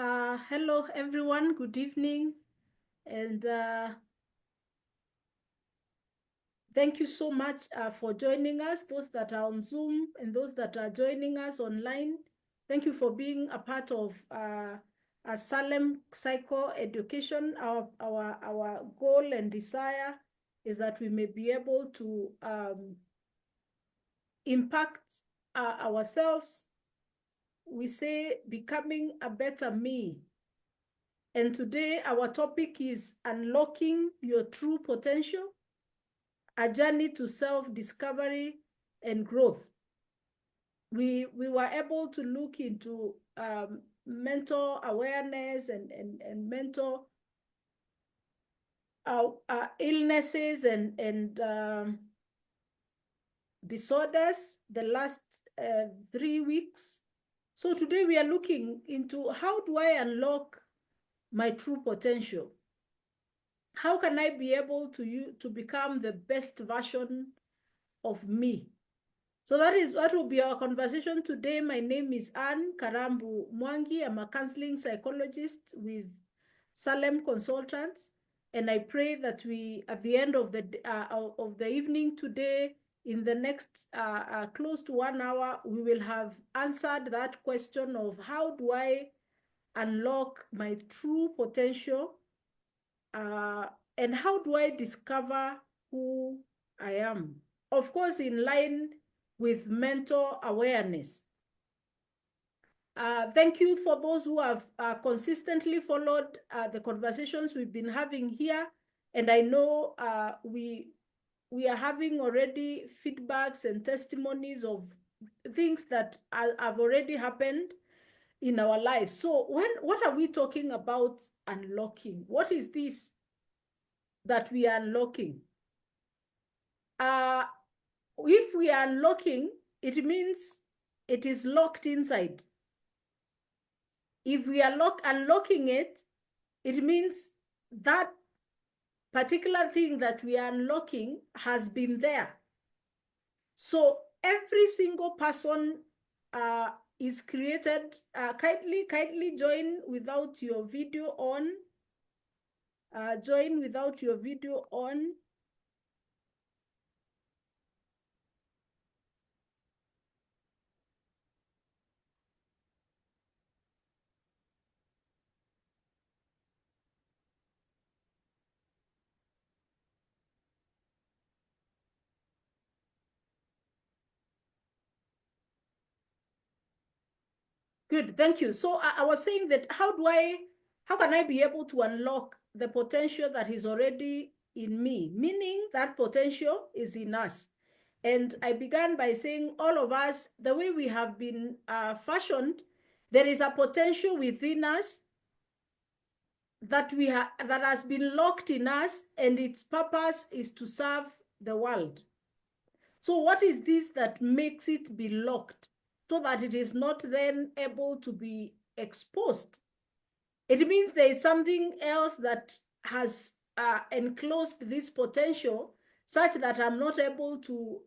Hello, everyone. Good evening. And thank you so much for joining us, those that are on Zoom and those that are joining us online. Thank you for being a part of Salem Psychoeducation. Our goal and desire is that we may be able to impact ourselves. We say becoming a better me. And today our topic is unlocking your true potential, a journey to self-discovery and growth. We were able to look into mental awareness and mental illnesses and disorders the last 3 weeks. So today we are looking into how do I unlock my true potential? How can I be able to become the best version of me? So that will be our conversation today. My name is Anne Karambu Mwangi. I'm a counseling psychologist with Salem Consultants, and I pray that we, at the end of the evening today, in the next close to 1 hour, we will have answered that question of how do I unlock my true potential, and how do I discover who I am? Of course, in line with mental awareness. Thank you for those who have consistently followed the conversations we've been having here. And I know we are having already feedbacks and testimonies of things that have already happened in our lives. So what are we talking about unlocking? What is this that we are unlocking? If we are unlocking, it means it is locked inside. If we are unlocking it, it means that particular thing that we are unlocking has been there. So every single person is created. Kindly join without your video on. Join without your video on. Good, thank you. So I was saying that how can I be able to unlock the potential that is already in me? Meaning that potential is in us. And I began by saying all of us, the way we have been fashioned, there is a potential within us that that has been locked in us, and its purpose is to serve the world. So what is this that makes it be locked so that it is not then able to be exposed? It means there is something else that has enclosed this potential such that I'm not able to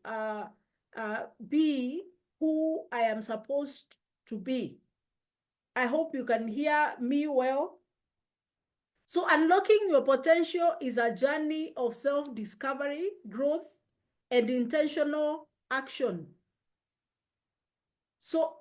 be who I am supposed to be. I hope you can hear me well. So unlocking your potential is a journey of self-discovery, growth, and intentional action. So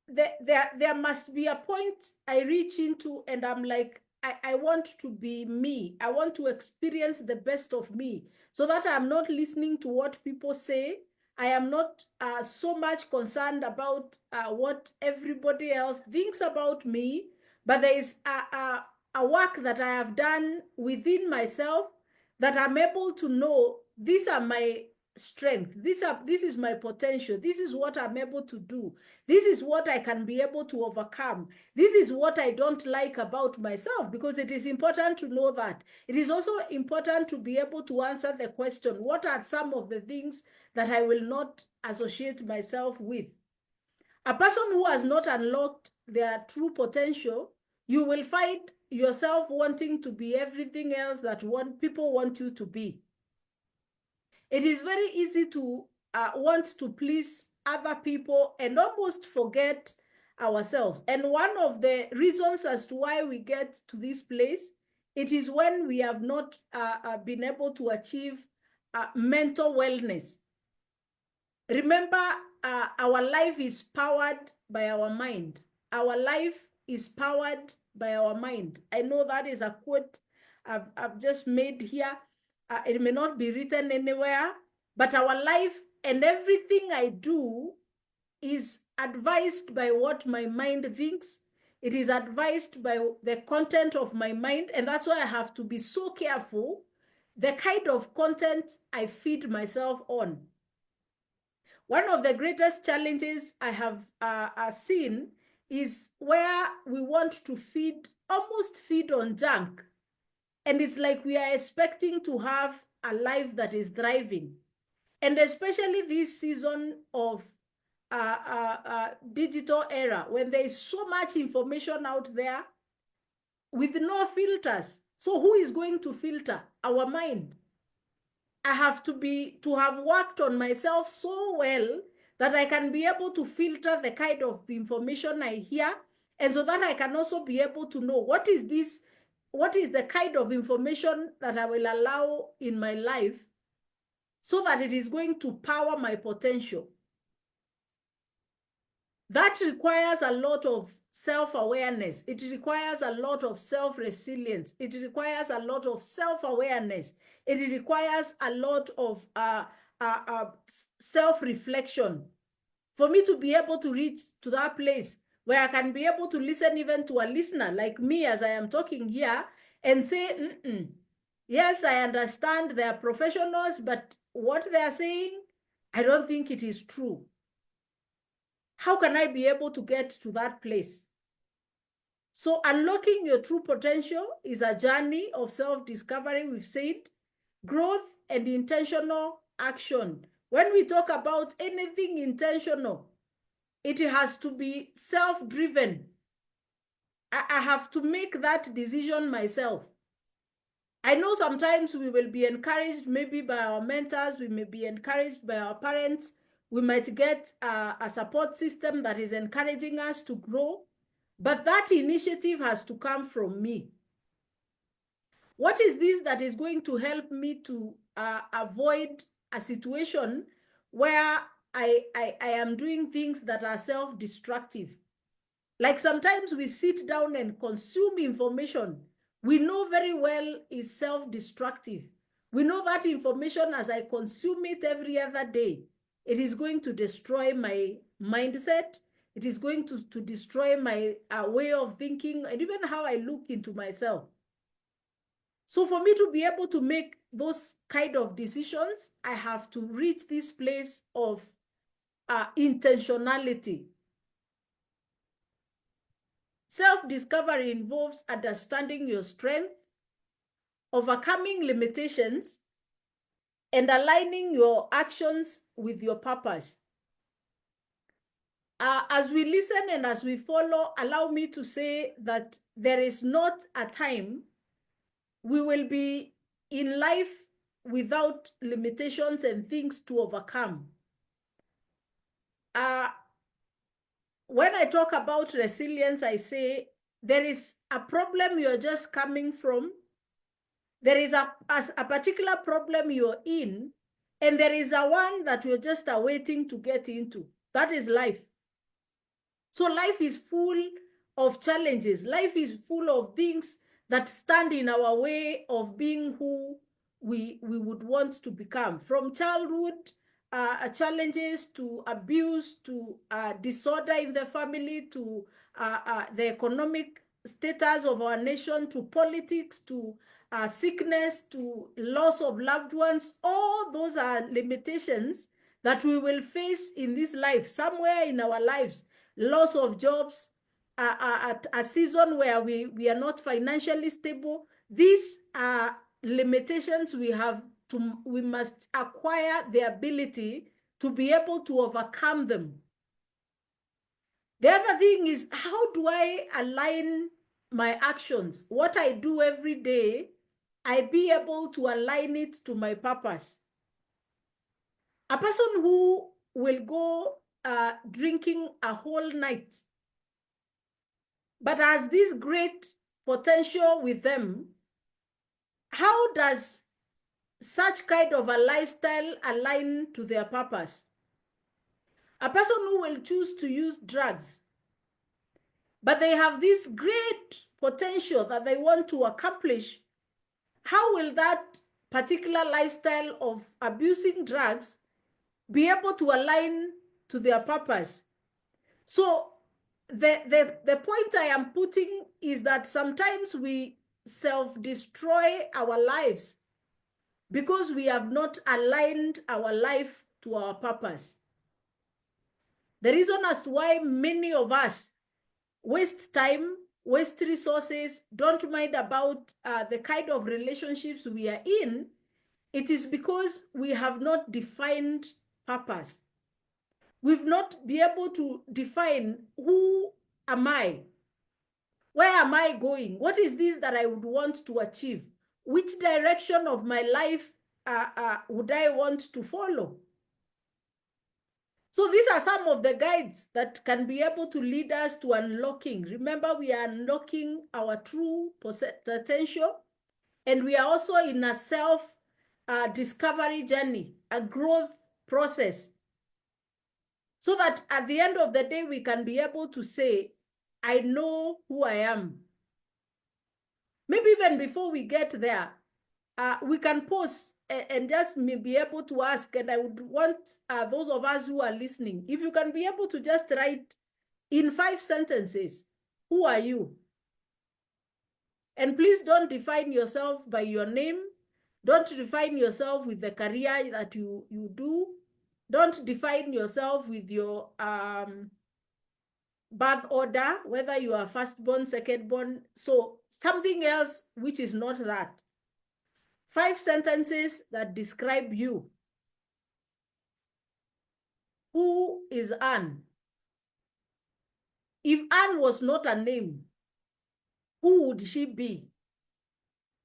there must be a point I reach into and I'm like, I want to be me. I want to experience the best of me so that I'm not listening to what people say. I am not so much concerned about what everybody else thinks about me, but there is a work that I have done within myself that I'm able to know these are my strength. This is my potential. This is what I'm able to do. This is what I can be able to overcome. This is what I don't like about myself, because it is important to know that. It is also important to be able to answer the question, what are some of the things that I will not associate myself with? A person who has not unlocked their true potential, you will find yourself wanting to be everything else that people want you to be. It is very easy to want to please other people and almost forget ourselves. And one of the reasons as to why we get to this place, it is when we have not been able to achieve mental wellness. Remember, our life is powered by our mind. Our life is powered by our mind. I know that is a quote I've just made here. It may not be written anywhere, but our life and everything I do is advised by what my mind thinks. It is advised by the content of my mind. And that's why I have to be so careful the kind of content I feed myself on. One of the greatest challenges I have seen is where we want to almost feed on junk. And it's like we are expecting to have a life that is thriving. And especially this season of digital era, when there is so much information out there with no filters. So who is going to filter? Our mind. I have to have worked on myself so well that I can be able to filter the kind of information I hear, and so that I can also be able to know what is the kind of information that I will allow in my life so that it is going to power my potential. That requires a lot of self-awareness. It requires a lot of self-resilience. It requires a lot of self-awareness. It requires a lot of self-reflection for me to be able to reach to that place where I can be able to listen even to a listener like me as I am talking here and say, yes, I understand they are professionals, but what they are saying, I don't think it is true. How can I be able to get to that place? So unlocking your true potential is a journey of self-discovery, we've said, growth and intentional action. When we talk about anything intentional, it has to be self-driven. I have to make that decision myself. I know sometimes we will be encouraged maybe by our mentors, we may be encouraged by our parents, we might get a support system that is encouraging us to grow, but that initiative has to come from me. What is this that is going to help me to avoid a situation where I am doing things that are self-destructive? Like sometimes we sit down and consume information we know very well is self-destructive. We know that information as I consume it every other day, it is going to destroy my mindset. It is going to destroy my way of thinking and even how I look into myself. So for me to be able to make those kind of decisions, I have to reach this place of intentionality. Self-discovery involves understanding your strength, overcoming limitations, and aligning your actions with your purpose. As we listen and as we follow, allow me to say that there is not a time we will be in life without limitations and things to overcome. When I talk about resilience, I say there is a problem you're just coming from. There is a particular problem you're in, and there is a one that you're just awaiting to get into. That is life. So life is full of challenges. Life is full of things that stand in our way of being who we would want to become. From childhood challenges to abuse to disorder in the family to the economic status of our nation to politics to sickness to loss of loved ones. All those are limitations that we will face in this life, somewhere in our lives. Loss of jobs, at a season where we are not financially stable. These are limitations we must acquire the ability to be able to overcome them. The other thing is, how do I align my actions? What I do every day, I be able to align it to my purpose. A person who will go drinking a whole night but has this great potential with them. How does such kind of a lifestyle align to their purpose? A person who will choose to use drugs, but they have this great potential that they want to accomplish, how will that particular lifestyle of abusing drugs be able to align to their purpose? So the point I am putting is that sometimes we self-destroy our lives because we have not aligned our life to our purpose. The reason as to why many of us waste time, waste resources, don't mind about the kind of relationships we are in, it is because we have not defined purpose. We've not been able to define who am I? Where am I going? What is this that I would want to achieve? Which direction of my life would I want to follow? So these are some of the guides that can be able to lead us to unlocking. Remember, we are unlocking our true potential, and we are also in a self-discovery journey, a growth process, so that at the end of the day, we can be able to say, I know who I am. Maybe even before we get there, we can pause and just be able to ask, and I would want those of us who are listening, if you can be able to just write in 5 sentences, who are you? And please don't define yourself by your name. Don't define yourself with the career that you do. Don't define yourself with your birth order, whether you are firstborn, secondborn. So something else which is not that. 5 sentences that describe you. Who is Anne? If Anne was not a name, who would she be?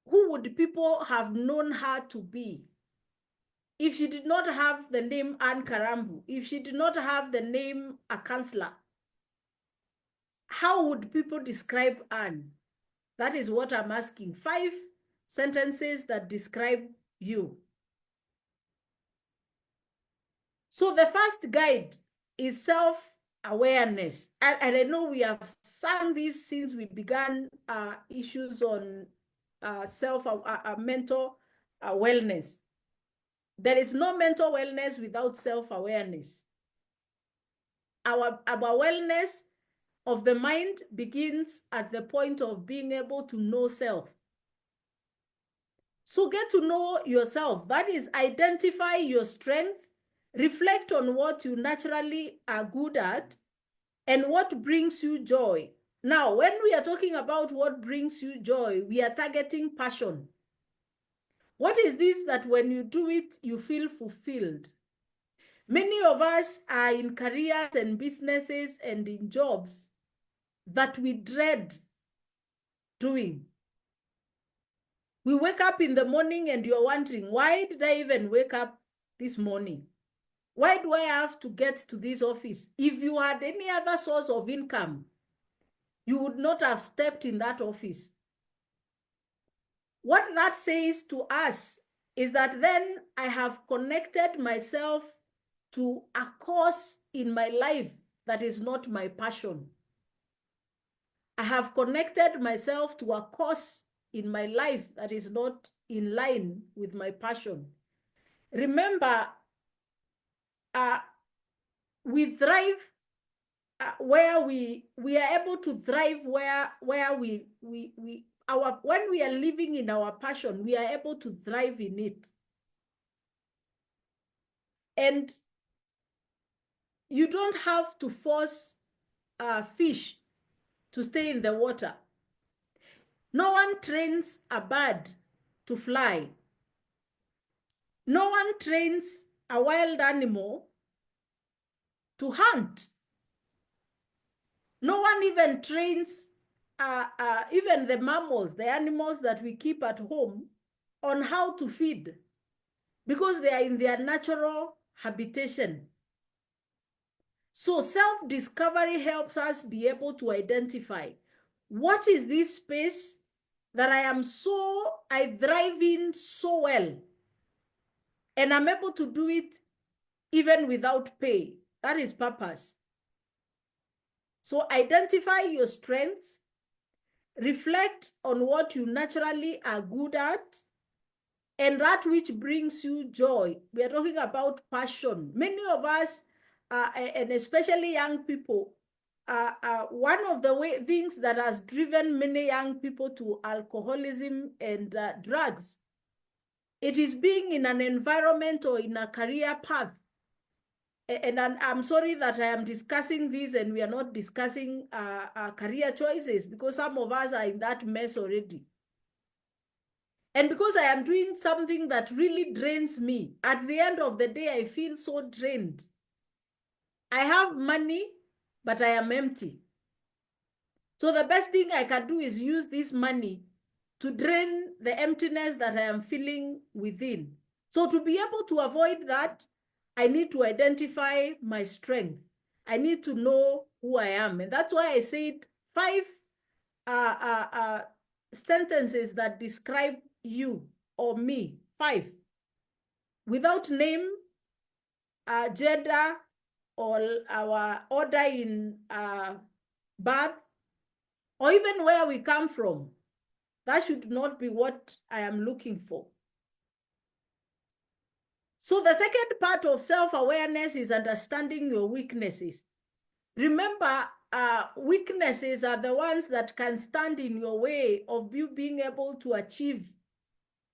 Who would people have known her to be? If she did not have the name Anne Karambu, if she did not have the name a counselor, how would people describe Anne? That is what I'm asking. 5 sentences that describe you. So the first guide is self-awareness. And I know we have sung this since we began issues on mental wellness. There is no mental wellness without self-awareness. Our wellness of the mind begins at the point of being able to know self. So get to know yourself. That is, identify your strength, reflect on what you naturally are good at, and what brings you joy. Now, when we are talking about what brings you joy, we are targeting passion. What is this that when you do it, you feel fulfilled? Many of us are in careers and businesses and in jobs that we dread doing. We wake up in the morning and you're wondering, why did I even wake up this morning? Why do I have to get to this office? If you had any other source of income, you would not have stepped in that office. What that says to us is that then I have connected myself to a cause in my life that is not my passion. I have connected myself to a cause in my life that is not in line with my passion. Remember, we thrive where we are able to thrive where when we are living in our passion, we are able to thrive in it. And you don't have to force fish to stay in the water. No one trains a bird to fly. No one trains a wild animal to hunt. No one even trains even the mammals, the animals that we keep at home, on how to feed, because they are in their natural habitation. So self-discovery helps us be able to identify what is this space that I thrive in so well, and I'm able to do it even without pay. That is purpose. So identify your strengths, reflect on what you naturally are good at, and that which brings you joy. We are talking about passion. Many of us, and especially young people, one of the things that has driven many young people to alcoholism and drugs, it is being in an environment or in a career path. And I'm sorry that I am discussing this and we are not discussing career choices, because some of us are in that mess already. And because I am doing something that really drains me, at the end of the day, I feel so drained. I have money, but I am empty. So the best thing I can do is use this money to drain the emptiness that I am feeling within. So to be able to avoid that, I need to identify my strength. I need to know who I am. And that's why I said 5 sentences that describe you or me. 5. Without name, gender, or our order in birth, or even where we come from. That should not be what I am looking for. So the second part of self-awareness is understanding your weaknesses. Remember, weaknesses are the ones that can stand in your way of you being able to achieve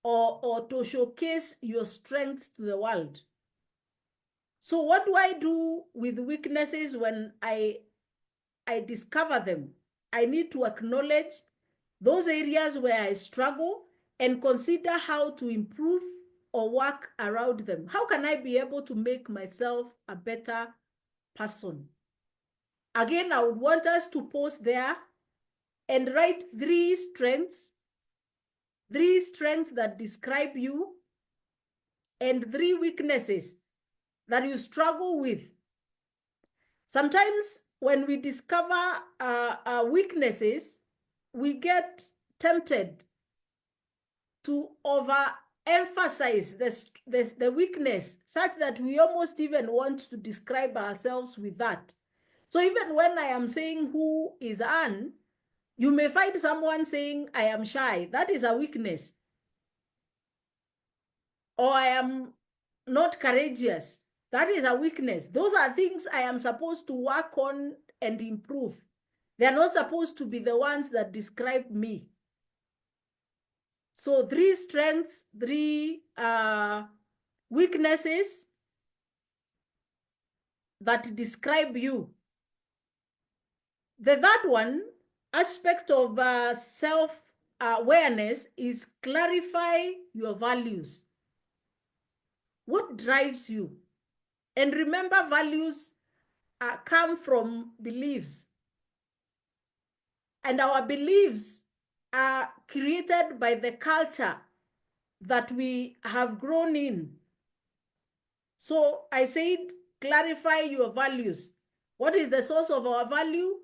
or to showcase your strengths to the world. So what do I do with weaknesses when I discover them? I need to acknowledge those areas where I struggle and consider how to improve or work around them. How can I be able to make myself a better person? Again, I would want us to pause there and write 3 strengths that describe you, and 3 weaknesses that you struggle with. Sometimes when we discover weaknesses, we get tempted to overemphasize the weakness, such that we almost even want to describe ourselves with that. So even when I am saying who is Anne, you may find someone saying I am shy. That is a weakness. Or I am not courageous. That is a weakness. Those are things I am supposed to work on and improve. They are not supposed to be the ones that describe me. So 3 strengths, 3 weaknesses that describe you. The third one, aspect of self-awareness, is clarify your values. What drives you? And remember, values come from beliefs. And our beliefs are created by the culture that we have grown in. So I said, clarify your values. What is the source of our value?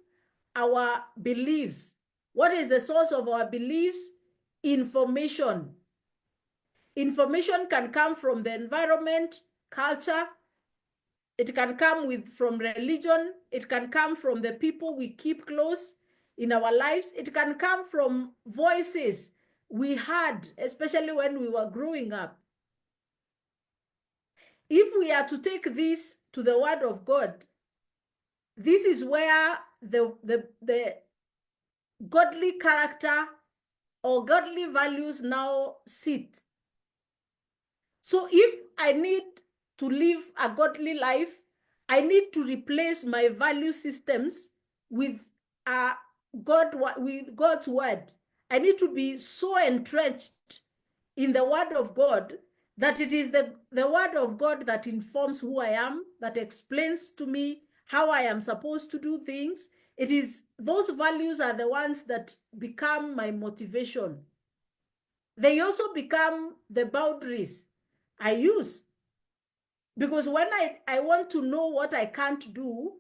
Our beliefs. What is the source of our beliefs? Information. Information can come from the environment, culture. It can come from religion. It can come from the people we keep close in our lives. It can come from voices we had, especially when we were growing up. If we are to take this to the Word of God, this is where the godly character or godly values now sit. So if I need to live a godly life, I need to replace my value systems with God's word. I need to be so entrenched in the word of God that it is the word of God that informs who I am, that explains to me how I am supposed to do things. It is those values are the ones that become my motivation. They also become the boundaries I use. Because when I want to know what I can't do,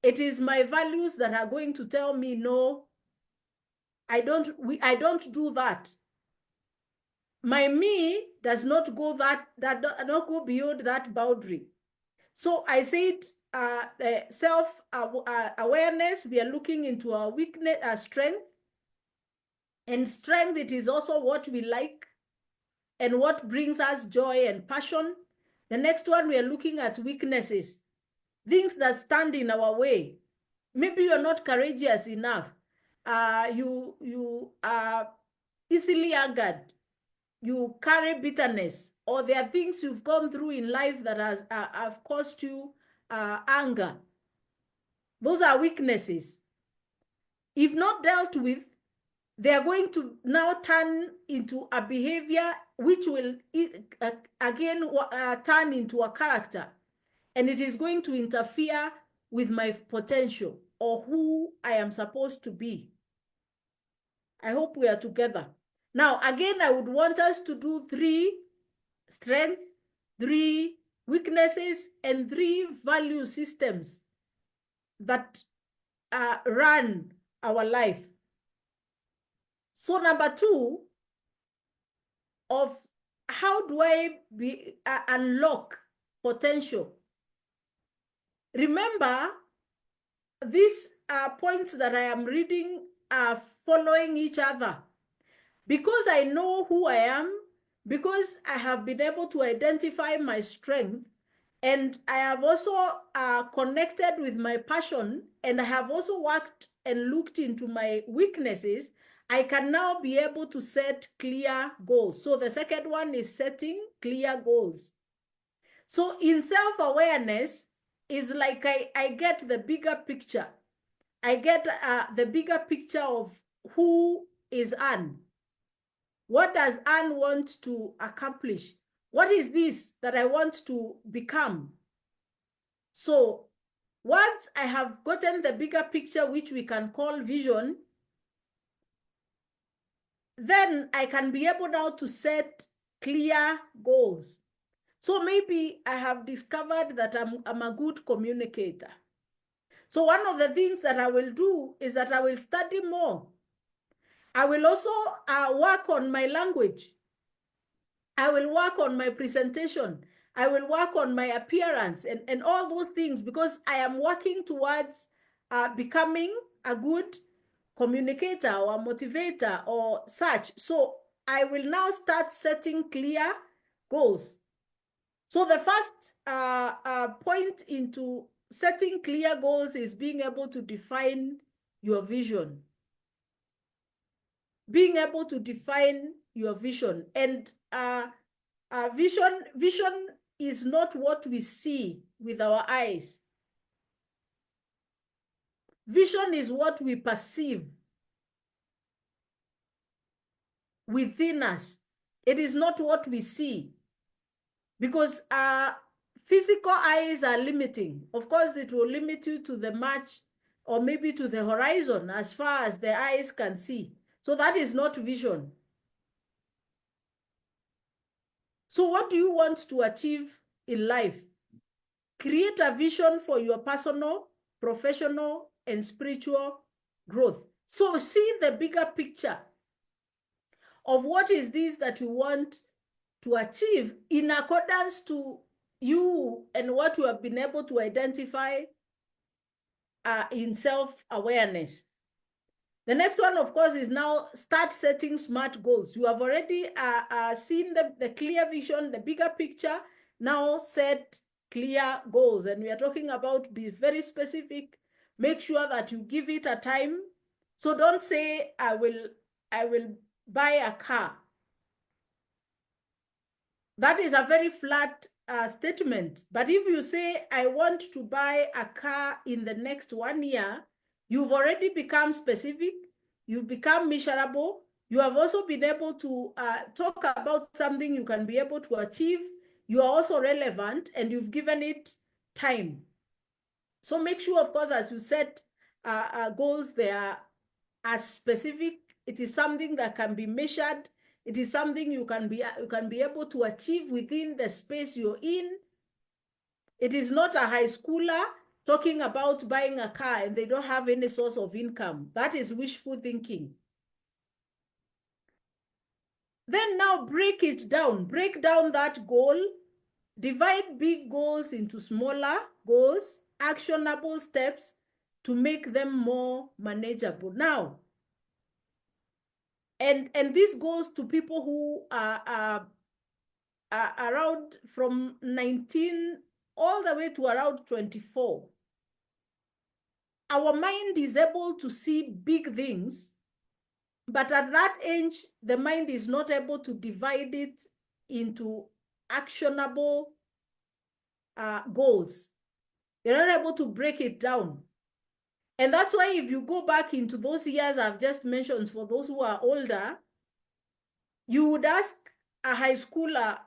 it is my values that are going to tell me no. I don't do that. My me does not go not go beyond that boundary. So I said, self awareness, we are looking into our weakness, our strength. And strength, it is also what we like and what brings us joy and passion. The next one, we are looking at weaknesses, things that stand in our way. Maybe you're not courageous enough. You are easily angered. You carry bitterness, or there are things you've gone through in life that have caused you anger. Those are weaknesses. If not dealt with, they are going to now turn into a behavior which will again turn into a character, and it is going to interfere with my potential or who I am supposed to be. I hope we are together. Now, again, I would want us to do 3 strengths, 3 weaknesses, and 3 value systems that run our life. So number 2, of how do I unlock potential? Remember, these points that I am reading are following each other. Because I know who I am, because I have been able to identify my strength, and I have also connected with my passion, and I have also worked and looked into my weaknesses, I can now be able to set clear goals. So the second one is setting clear goals. So in self-awareness is like I get the bigger picture. I get the bigger picture of who is Anne. What does Anne want to accomplish? What is this that I want to become? So once I have gotten the bigger picture, which we can call vision, then I can be able now to set clear goals. So maybe I have discovered that I'm a good communicator. So one of the things that I will do is that I will study more. I will also work on my language. I will work on my presentation. I will work on my appearance and all those things, because I am working towards becoming a good communicator or motivator or such. So I will now start setting clear goals. So the first point into setting clear goals is being able to define your vision. Being able to define your vision. And vision is not what we see with our eyes. Vision is what we perceive within us. It is not what we see, because physical eyes are limiting. Of course, it will limit you to the match, or maybe to the horizon as far as the eyes can see. So that is not vision. So what do you want to achieve in life? Create a vision for your personal, professional, and spiritual growth. So see the bigger picture of what is this that you want to achieve in accordance to you and what you have been able to identify in self-awareness. The next one, of course, is now start setting SMART goals. You have already seen the clear vision, the bigger picture. Now set clear goals. And we are talking about be very specific. Make sure that you give it a time. So don't say, I will buy a car. That is a very flat statement. But if you say, I want to buy a car in the next 1 year, you've already become specific. You've become measurable. You have also been able to talk about something you can be able to achieve. You are also relevant, and you've given it time. So make sure, of course, as you set goals, they are as specific. It is something that can be measured. It is something you can be able to achieve within the space you're in. It is not a high schooler talking about buying a car and they don't have any source of income. That is wishful thinking. Then now break it down. Break down that goal. Divide big goals into smaller goals, actionable steps to make them more manageable. Now, and this goes to people who are around from 19 all the way to around 24. Our mind is able to see big things, but at that age, the mind is not able to divide it into actionable goals. You're not able to break it down. And that's why if you go back into those years I've just mentioned, for those who are older, you would ask a high schooler,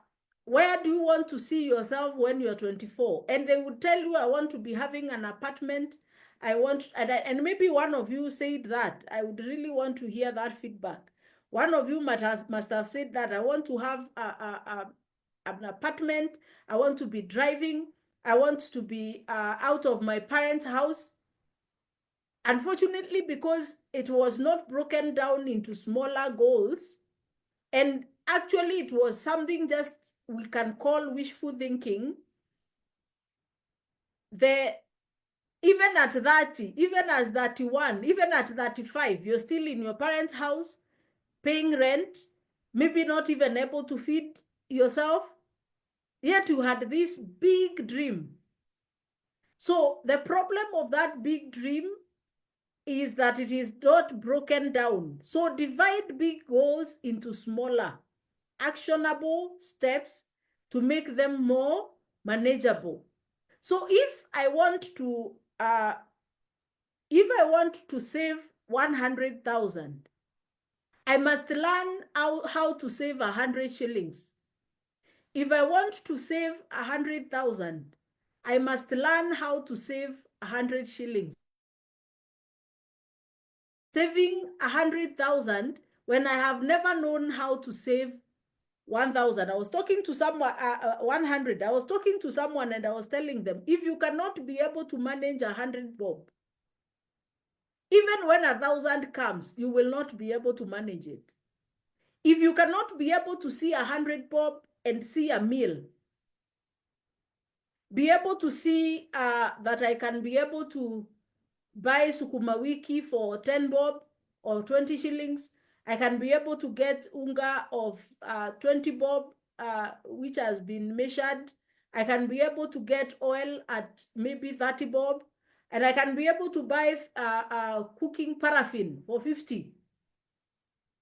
where do you want to see yourself when you're 24? And they would tell you, I want to be having an apartment. I want, and maybe one of you said that. I would really want to hear that feedback. One of you must have said that, I want to have an apartment. I want to be driving. I want to be out of my parents' house. Unfortunately, because it was not broken down into smaller goals, and actually it was something just we can call wishful thinking, even at 30, even at 31, even at 35, you're still in your parents' house, paying rent, maybe not even able to feed yourself, yet you had this big dream. So the problem of that big dream is that it is not broken down. So divide big goals into smaller, actionable steps to make them more manageable. So if I want to save 100,000, I must learn how to save 100 shillings. If I want to save 100,000, I must learn how to save 100 shillings. Saving 100,000 when I have never known how to save 1,000. I was talking to someone, 100. I was talking to someone and I was telling them, if you cannot be able to manage 100 bob, even when 1,000 comes, you will not be able to manage it. If you cannot be able to see 100 bob and see a meal, be able to see that I can be able to buy sukuma wiki for 10 bob or 20 shillings. I can be able to get unga of 20 bob, which has been measured. I can be able to get oil at maybe 30 bob. And I can be able to buy cooking paraffin for 50.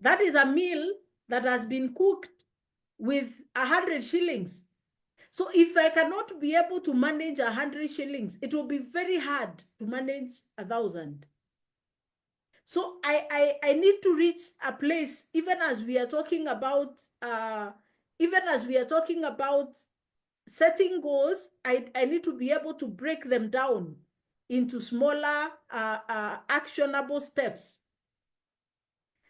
That is a meal that has been cooked with 100 shillings. So if I cannot be able to manage 100 shillings, it will be very hard to manage 1,000. So I need to reach a place, even as we are talking about setting goals, I need to be able to break them down into smaller actionable steps.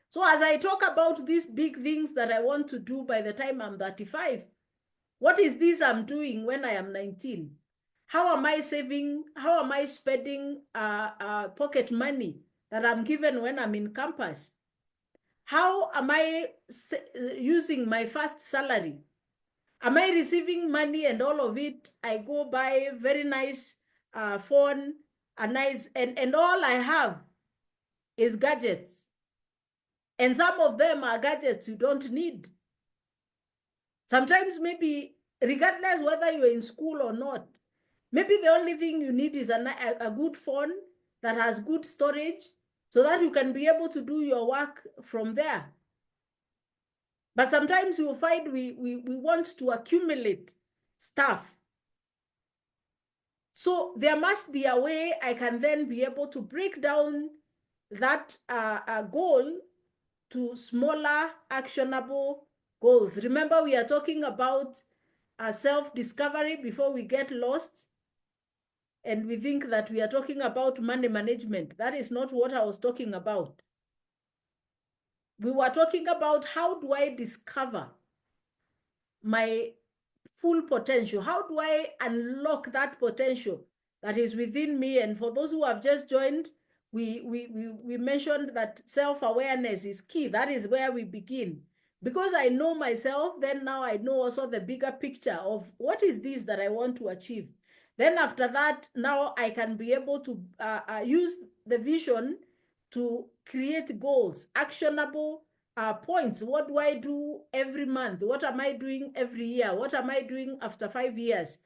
So as I talk about these big things that I want to do by the time I'm 35, what is this I'm doing when I am 19? How am I saving? How am I spending pocket money that I'm given when I'm in campus? How am I using my first salary? Am I receiving money and all of it? I go buy very nice phone, a nice, and all I have is gadgets. And some of them are gadgets you don't need. Sometimes maybe, regardless whether you're in school or not, maybe the only thing you need is a good phone that has good storage so that you can be able to do your work from there. But sometimes you will find we want to accumulate stuff. So there must be a way I can then be able to break down that goal to smaller actionable goals. Remember, we are talking about self-discovery before we get lost. And we think that we are talking about money management. That is not what I was talking about. We were talking about, how do I discover my full potential? How do I unlock that potential that is within me? And for those who have just joined, we mentioned that self-awareness is key. That is where we begin. Because I know myself, then now I know also the bigger picture of what is this that I want to achieve. Then after that, now I can be able to use the vision to create goals, actionable points. What do I do every month? What am I doing every year? What am I doing after 5 years?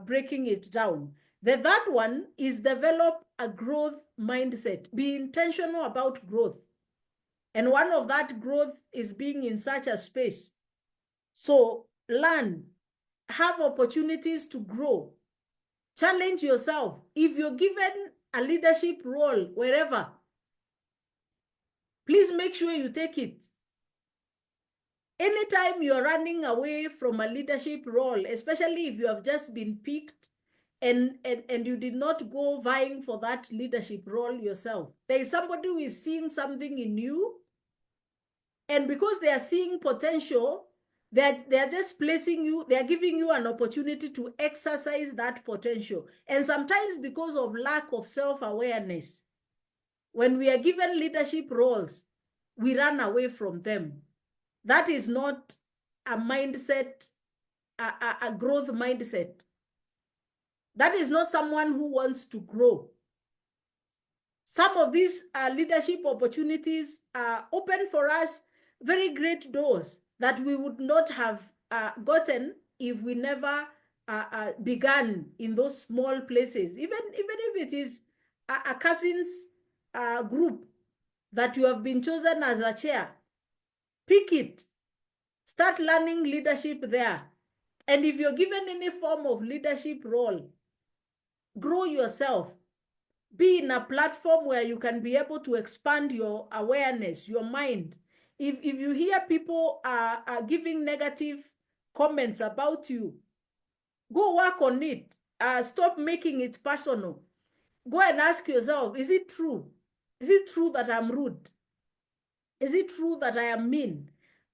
Breaking it down. The third one is develop a growth mindset. Be intentional about growth. And one of that growth is being in such a space. So learn, have opportunities to grow, challenge yourself. If you're given a leadership role wherever, please make sure you take it. Anytime you're running away from a leadership role, especially if you have just been picked and you did not go vying for that leadership role yourself, there is somebody who is seeing something in you. And because they are seeing potential, they're just placing you, they're giving you an opportunity to exercise that potential. And sometimes because of lack of self-awareness, when we are given leadership roles, we run away from them. That is not a mindset, a growth mindset. That is not someone who wants to grow. Some of these leadership opportunities are open for us, very great doors that we would not have gotten if we never began in those small places. Even if it is a cousins group that you have been chosen as a chair, pick it. Start learning leadership there. And if you're given any form of leadership role, grow yourself. Be in a platform where you can be able to expand your awareness, your mind. If you hear people are giving negative comments about you, go work on it. Stop making it personal. Go and ask yourself, is it true? Is it true that I'm rude? Is it true that I am mean?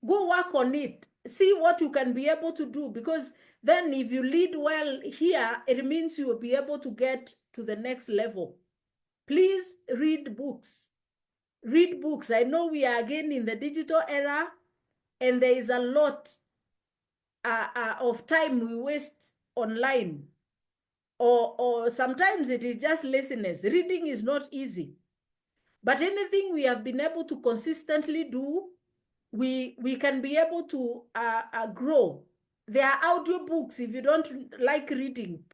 Go work on it. See what you can be able to do, because then if you lead well here, it means you will be able to get to the next level. Please read books. Read books. I know we are again in the digital era, and there is a lot of time we waste online. Or sometimes it is just laziness. Reading is not easy. But anything we have been able to consistently do, we can be able to grow. There are audio books. If you don't like reading,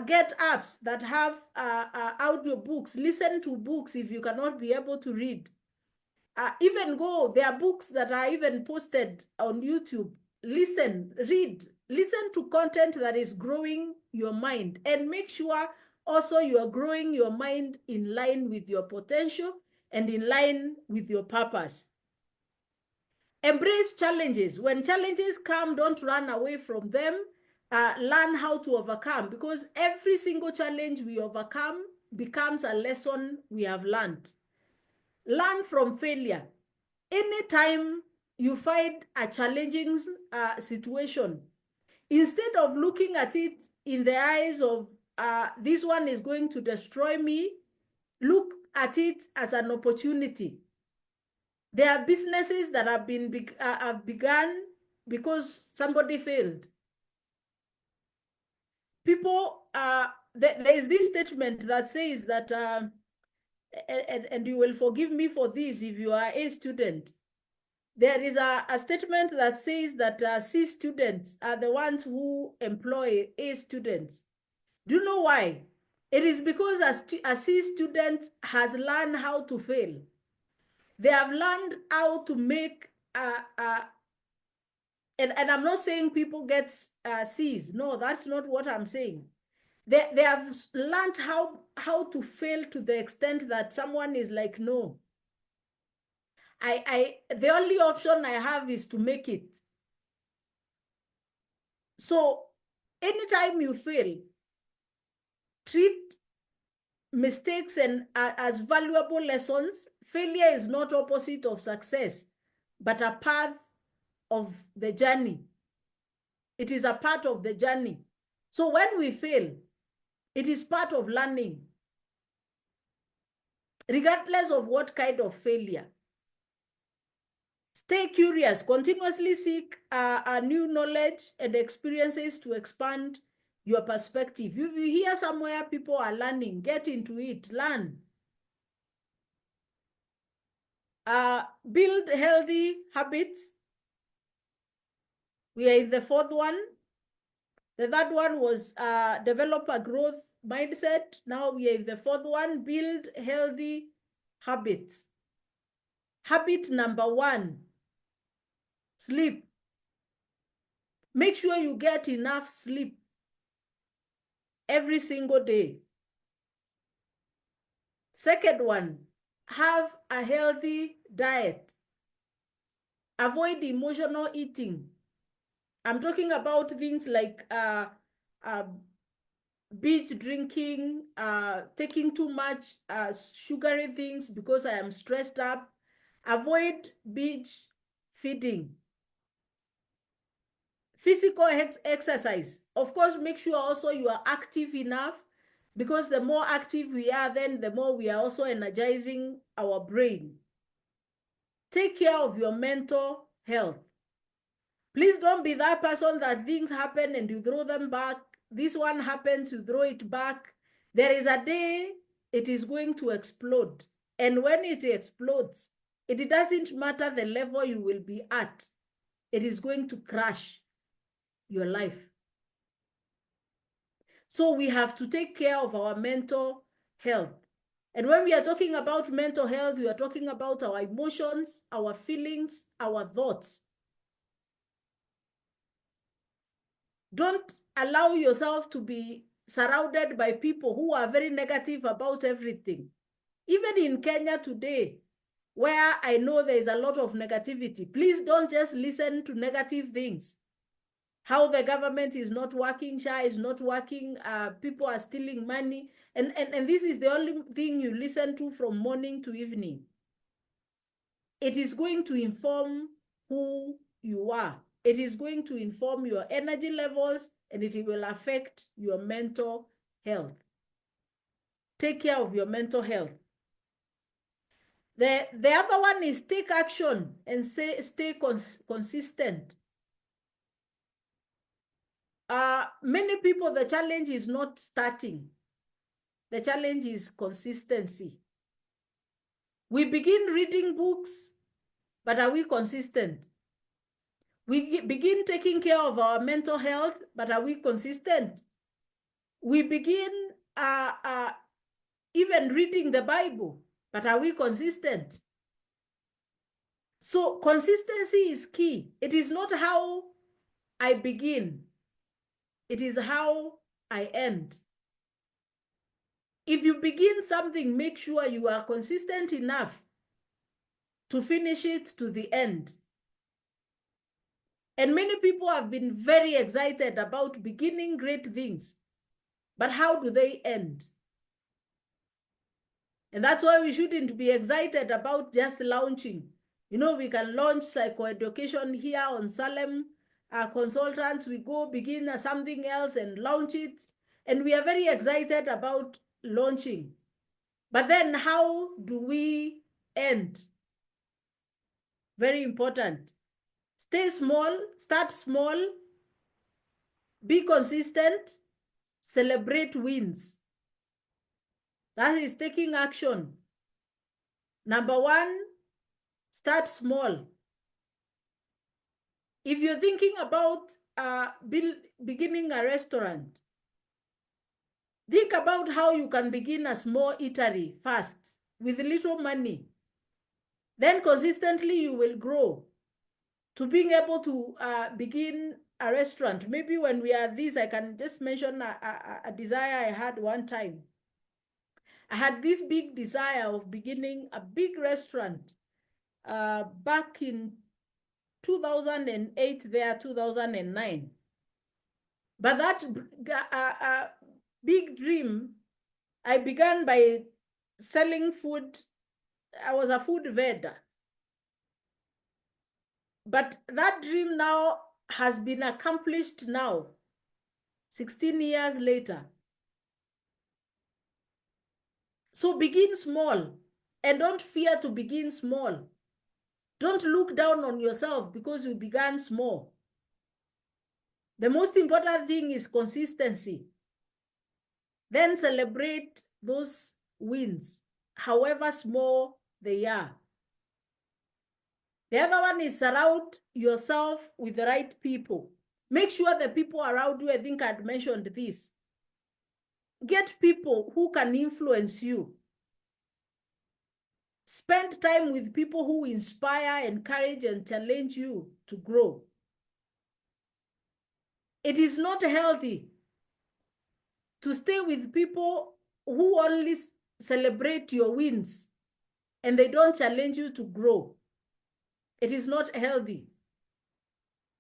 get apps that have audio books. Listen to books if you cannot be able to read. There are books that are even posted on YouTube. Listen, read, listen to content that is growing your mind, and make sure also you are growing your mind in line with your potential and in line with your purpose. Embrace challenges. When challenges come, don't run away from them. Learn how to overcome, because every single challenge we overcome becomes a lesson we have learned. Learn from failure. Anytime you find a challenging situation, instead of looking at it in the eyes of this one is going to destroy me, look at it as an opportunity. There are businesses that have begun because somebody failed. People, there is this statement that says that, and you will forgive me for this if you are a student. There is a statement that says that C students are the ones who employ A students. Do you know why? It is because a C student has learned how to fail. They have learned how to make, and I'm not saying people get C's. No, that's not what I'm saying. They have learned how to fail to the extent that someone is like, no, the only option I have is to make it. So anytime you fail, treat mistakes and as valuable lessons. Failure is not opposite of success, but a path of the journey. It is a part of the journey. So when we fail, it is part of learning, regardless of what kind of failure. Stay curious, continuously seek new knowledge and experiences to expand your perspective. If you hear somewhere people are learning, get into it, learn. Build healthy habits. We are in the fourth one. The third one was develop a growth mindset. Now we are in the fourth one, build healthy habits. Habit number one, sleep. Make sure you get enough sleep every single day. Second one, have a healthy diet. Avoid emotional eating. I'm talking about things like binge drinking, taking too much sugary things because I am stressed up. Avoid binge feeding. Physical exercise. Of course, make sure also you are active enough, because the more active we are, then the more we are also energizing our brain. Take care of your mental health. Please don't be that person that things happen and you throw them back. This one happens, you throw it back. There is a day it is going to explode. And when it explodes, it doesn't matter the level you will be at. It is going to crash your life. So we have to take care of our mental health. And when we are talking about mental health, we are talking about our emotions, our feelings, our thoughts. Don't allow yourself to be surrounded by people who are very negative about everything. Even in Kenya today, where I know there is a lot of negativity, please don't just listen to negative things. How the government is not working, SHA is not working, people are stealing money. And this is the only thing you listen to from morning to evening. It is going to inform who you are. It is going to inform your energy levels, and it will affect your mental health. Take care of your mental health. The other one is take action and stay consistent. Many people, the challenge is not starting. The challenge is consistency. We begin reading books, but are we consistent? We begin taking care of our mental health, but are we consistent? We begin even reading the Bible, but are we consistent? So consistency is key. It is not how I begin. It is how I end. If you begin something, make sure you are consistent enough to finish it to the end. And many people have been very excited about beginning great things, but how do they end? And that's why we shouldn't be excited about just launching. You know, we can launch psychoeducation here on Salem. Consultants, we go begin something else and launch it. And we are very excited about launching. But then how do we end? Very important. Stay small, start small, be consistent, celebrate wins. That is taking action. Number one, start small. If you're thinking about beginning a restaurant, think about how you can begin a small eatery first with little money. Then consistently you will grow to being able to begin a restaurant. Maybe when we are this, I can just mention a desire I had one time. I had this big desire of beginning a big restaurant back in 2008 there, 2009. But that big dream, I began by selling food. I was a food vendor. But that dream now has been accomplished now, 16 years later. So begin small and don't fear to begin small. Don't look down on yourself because you began small. The most important thing is consistency. Then celebrate those wins, however small they are. The other one is surround yourself with the right people. Make sure the people around you, I think I'd mentioned this. Get people who can influence you. Spend time with people who inspire, encourage, and challenge you to grow. It is not healthy to stay with people who only celebrate your wins and they don't challenge you to grow. It is not healthy.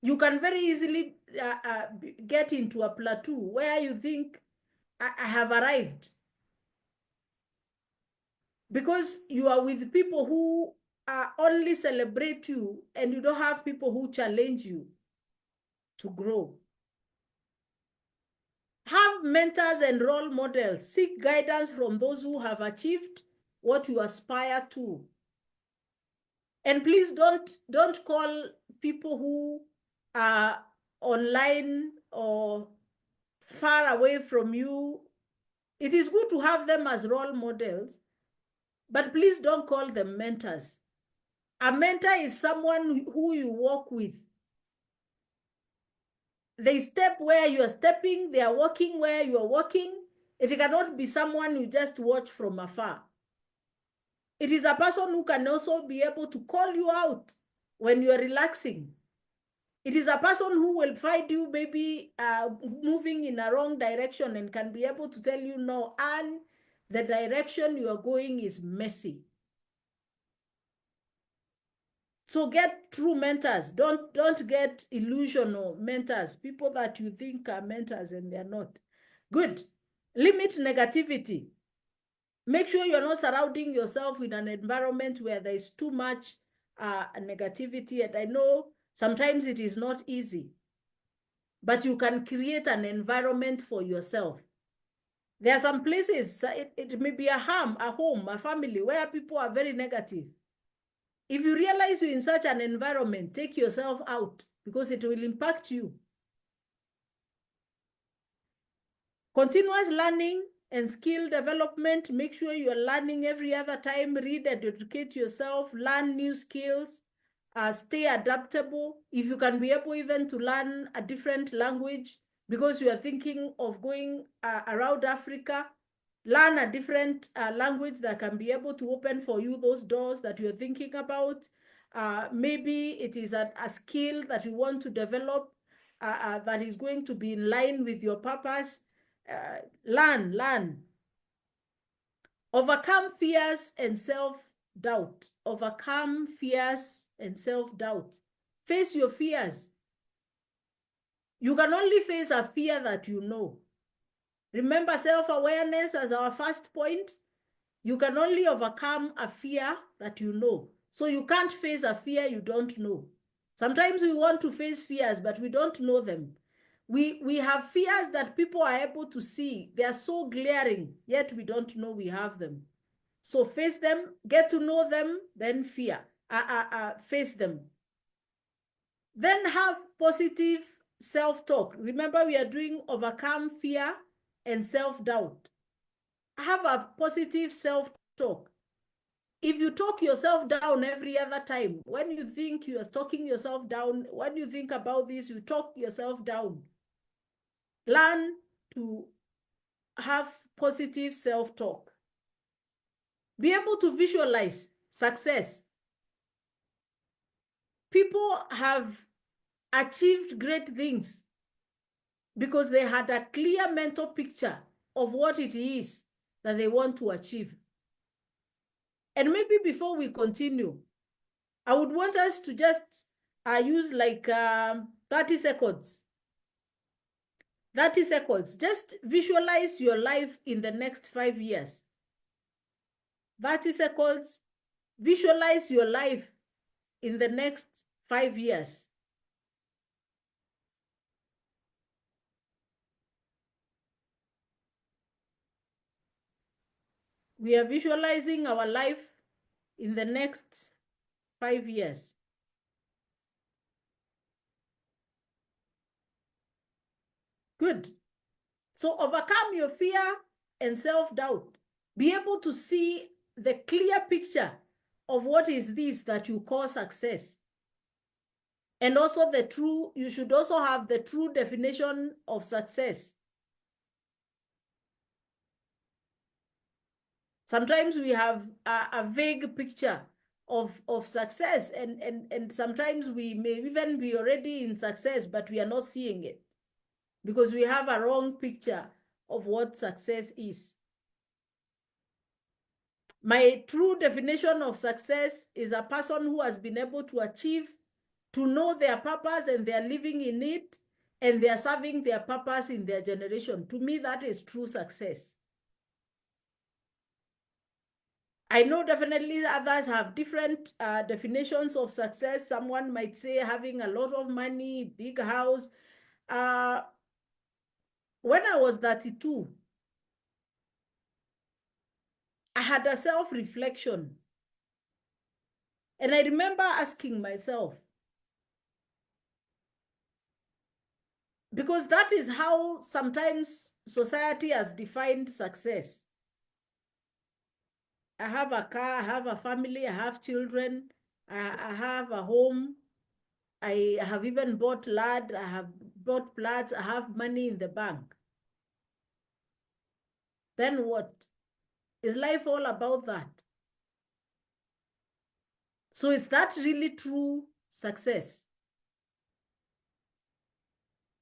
You can very easily get into a plateau where you think, I have arrived. Because you are with people who only celebrate you and you don't have people who challenge you to grow. Have mentors and role models. Seek guidance from those who have achieved what you aspire to. And please don't call people who are online or far away from you. It is good to have them as role models, but please don't call them mentors. A mentor is someone who you walk with. They step where you are stepping, they are walking where you are walking. It cannot be someone you just watch from afar. It is a person who can also be able to call you out when you are relaxing. It is a person who will find you maybe moving in a wrong direction and can be able to tell you, no, and the direction you are going is messy. So get true mentors. Don't get illusional mentors, people that you think are mentors and they're not. Good. Limit negativity. Make sure you're not surrounding yourself in an environment where there is too much negativity. And I know sometimes it is not easy, but you can create an environment for yourself. There are some places, it may be a home, a family, where people are very negative. If you realize you're in such an environment, take yourself out because it will impact you. Continuous learning and skill development. Make sure you're learning every other time. Read and educate yourself. Learn new skills. Stay adaptable. If you can be able even to learn a different language because you are thinking of going around Africa, learn a different language that can be able to open for you those doors that you're thinking about. Maybe it is a skill that you want to develop that is going to be in line with your purpose. Learn. Overcome fears and self-doubt. Overcome fears and self-doubt. Face your fears. You can only face a fear that you know. Remember self-awareness as our first point. You can only overcome a fear that you know. So you can't face a fear you don't know. Sometimes we want to face fears, but we don't know them. We have fears that people are able to see. They are so glaring, yet we don't know we have them. So face them, get to know them, then face them. Then have positive self-talk. Remember, we are doing overcome fear and self-doubt. Have a positive self-talk. If you talk yourself down every other time, when you think you are talking yourself down, when you think about this, you talk yourself down. Learn to have positive self-talk. Be able to visualize success. People have achieved great things because they had a clear mental picture of what it is that they want to achieve. And maybe before we continue, I would want us to just use like 30 seconds. 30 seconds. Just visualize your life in the next 5 years. 30 seconds. Visualize your life in the next 5 years. We are visualizing our life in the next 5 years. Good. So overcome your fear and self-doubt. Be able to see the clear picture of what is this that you call success. And also you should also have the true definition of success. Sometimes we have a vague picture of success, and sometimes we may even be already in success, but we are not seeing it because we have a wrong picture of what success is. My true definition of success is a person who has been able to achieve, to know their purpose, and they are living in it, and they are serving their purpose in their generation. To me, that is true success. I know definitely others have different definitions of success. Someone might say having a lot of money, big house. When I was 32, I had a self-reflection. And I remember asking myself, because that is how sometimes society has defined success. I have a car, I have a family, I have children, I have a home, I have even bought land, I have bought plots, I have money in the bank. Then what? Is life all about that? So is that really true success?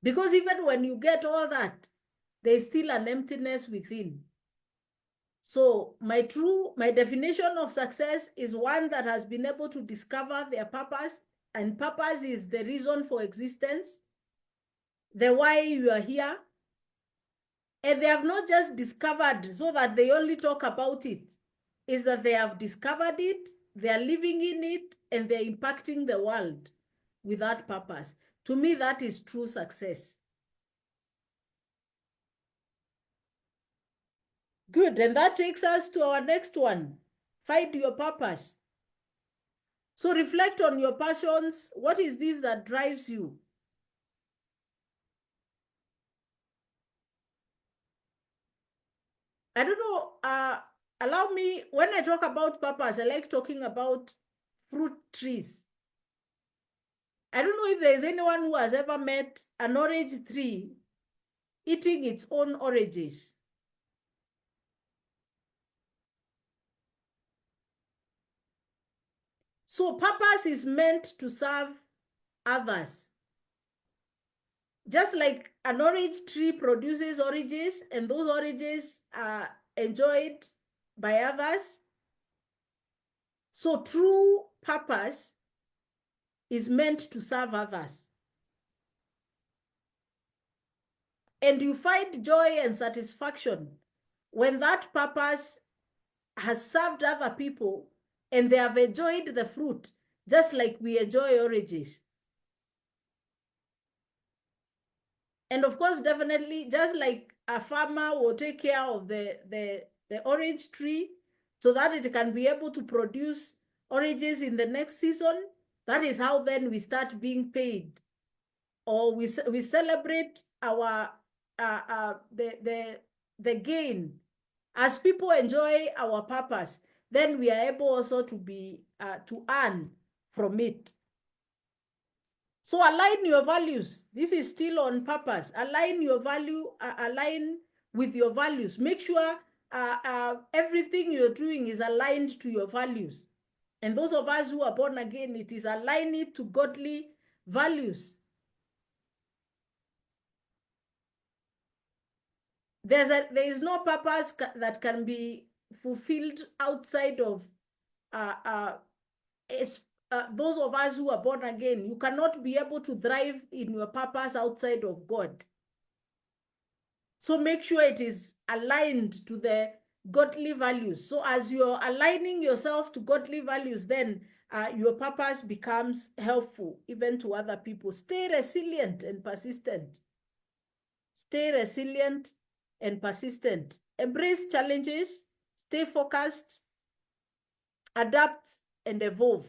Because even when you get all that, there's still an emptiness within. So my definition of success is one that has been able to discover their purpose, and purpose is the reason for existence, the why you are here. And they have not just discovered so that they only talk about it, is that they have discovered it, they are living in it, and they're impacting the world with that purpose. To me, that is true success. Good, and that takes us to our next one. Find your purpose. So reflect on your passions. What is this that drives you? I don't know, allow me, when I talk about purpose, I like talking about fruit trees. I don't know if there's anyone who has ever met an orange tree eating its own oranges. So purpose is meant to serve others. Just like an orange tree produces oranges, and those oranges are enjoyed by others. So true purpose is meant to serve others. And you find joy and satisfaction when that purpose has served other people and they have enjoyed the fruit, just like we enjoy oranges. And of course, definitely, just like a farmer will take care of the orange tree so that it can be able to produce oranges in the next season, that is how then we start being paid, or we celebrate our the gain. As people enjoy our purpose, then we are able also to be to earn from it. So align your values. This is still on purpose. Align your value, align with your values. Make sure everything you're doing is aligned to your values. And those of us who are born again, it is aligning to godly values. There is no purpose that can be fulfilled outside of those of us who are born again. You cannot be able to thrive in your purpose outside of God. So make sure it is aligned to the godly values. So as you're aligning yourself to godly values, then your purpose becomes helpful even to other people. Stay resilient and persistent. Stay resilient and persistent. Embrace challenges. Stay focused. Adapt and evolve.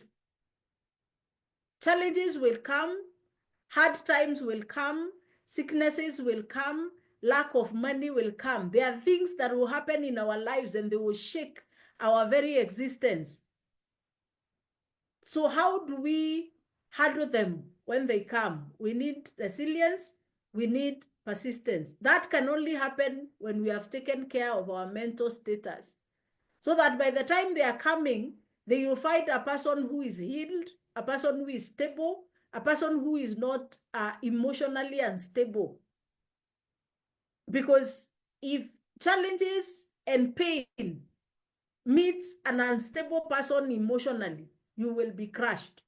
Challenges will come, hard times will come, sicknesses will come, lack of money will come. There are things that will happen in our lives and they will shake our very existence. So how do we handle them when they come? We need resilience, we need persistence. That can only happen when we have taken care of our mental status. So that by the time they are coming, they will find a person who is healed, a person who is stable, a person who is not emotionally unstable. Because if challenges and pain meets an unstable person emotionally, you will be crushed.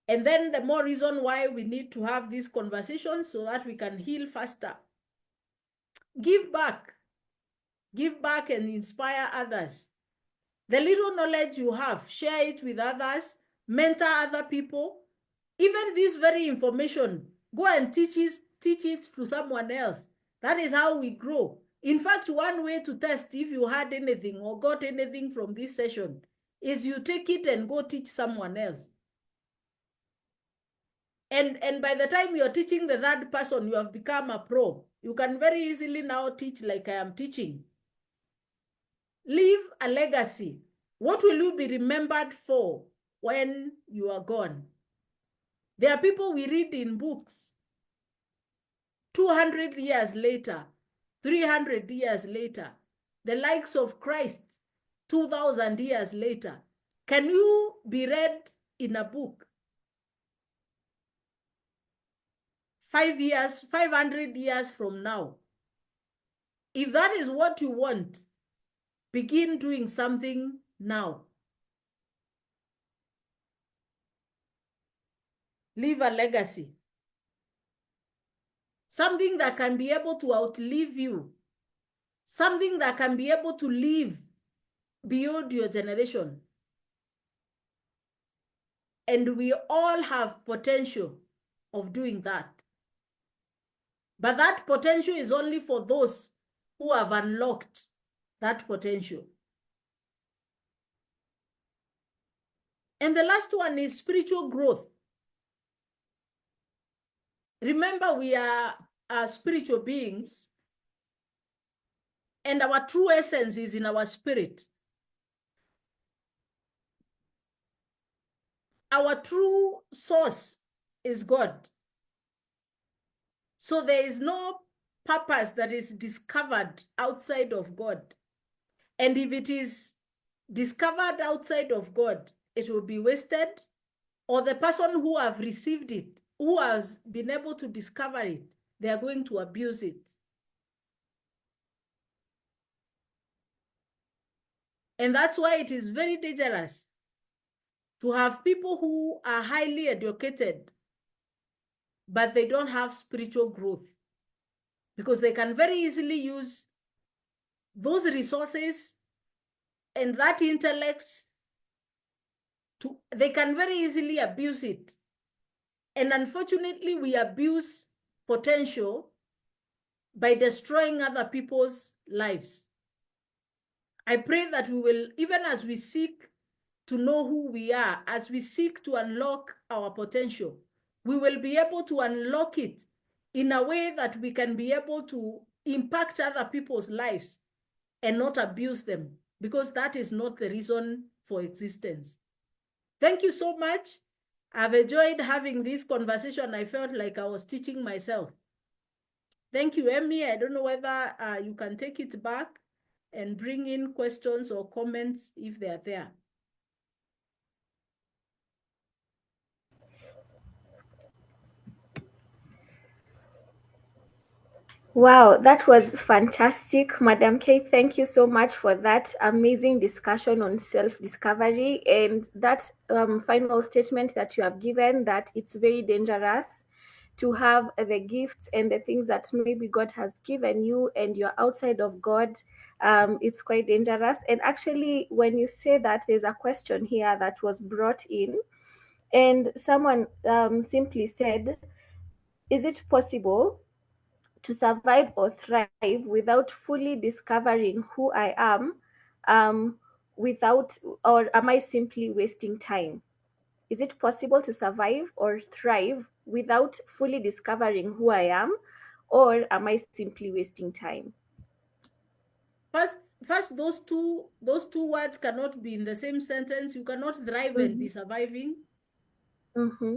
And then the more reason why we need to have these conversations so that we can heal faster. Give back. Give back and inspire others. The little knowledge you have, share it with others, mentor other people. Even this very information, go and teach it to someone else. That is how we grow. In fact, one way to test if you had anything or got anything from this session is you take it and go teach someone else. And by the time you're teaching the third person, you have become a pro. You can very easily now teach like I am teaching. Leave a legacy. What will you be remembered for when you are gone? There are people we read in books 200 years later, 300 years later, the likes of Christ 2,000 years later. Can you be read in a book 500 years from now? If that is what you want, begin doing something now. Leave a legacy. Something that can be able to outlive you. Something that can be able to live beyond your generation. And we all have potential of doing that. But that potential is only for those who have unlocked that potential. And the last one is spiritual growth. Remember, we are spiritual beings, and our true essence is in our spirit. Our true source is God. So there is no purpose that is discovered outside of God. And if it is discovered outside of God, it will be wasted, or the person who have received it, who has been able to discover it, they are going to abuse it. And that's why it is very dangerous to have people who are highly educated, but they don't have spiritual growth, because they can very easily use those resources and that intellect they can very easily abuse it. And unfortunately, we abuse potential by destroying other people's lives. I pray that we will, even as we seek to know who we are, as we seek to unlock our potential, we will be able to unlock it in a way that we can be able to impact other people's lives and not abuse them, because that is not the reason for existence. Thank you so much. I've enjoyed having this conversation. I felt like I was teaching myself. Thank you, Emmy. I don't know whether you can take it back and bring in questions or comments if they are there. Wow, that was fantastic, Madam K. Thank you so much for that amazing discussion on self-discovery and that final statement that you have given, that it's very dangerous to have the gifts and the things that maybe God has given you and you're outside of God. It's quite dangerous. And actually, when you say that, there's a question here that was brought in, and someone simply said, is it possible to survive or thrive without fully discovering who I am, without, or am I simply wasting time? Is it possible to survive or thrive without fully discovering who I am, or am I simply wasting time? First, those two words cannot be in the same sentence. You cannot thrive and be Mm-hmm. surviving. Mm-hmm.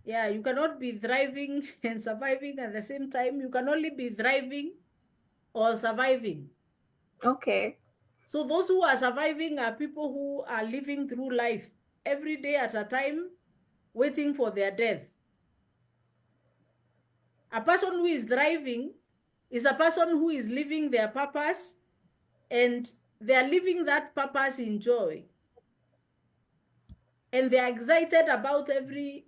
Yeah, you cannot be thriving and surviving at the same time. You can only be thriving or surviving. Okay. So those who are surviving are people who are living through life every day at a time, waiting for their death. A person who is thriving is a person who is living their purpose, and they are living that purpose in joy. And they are excited about every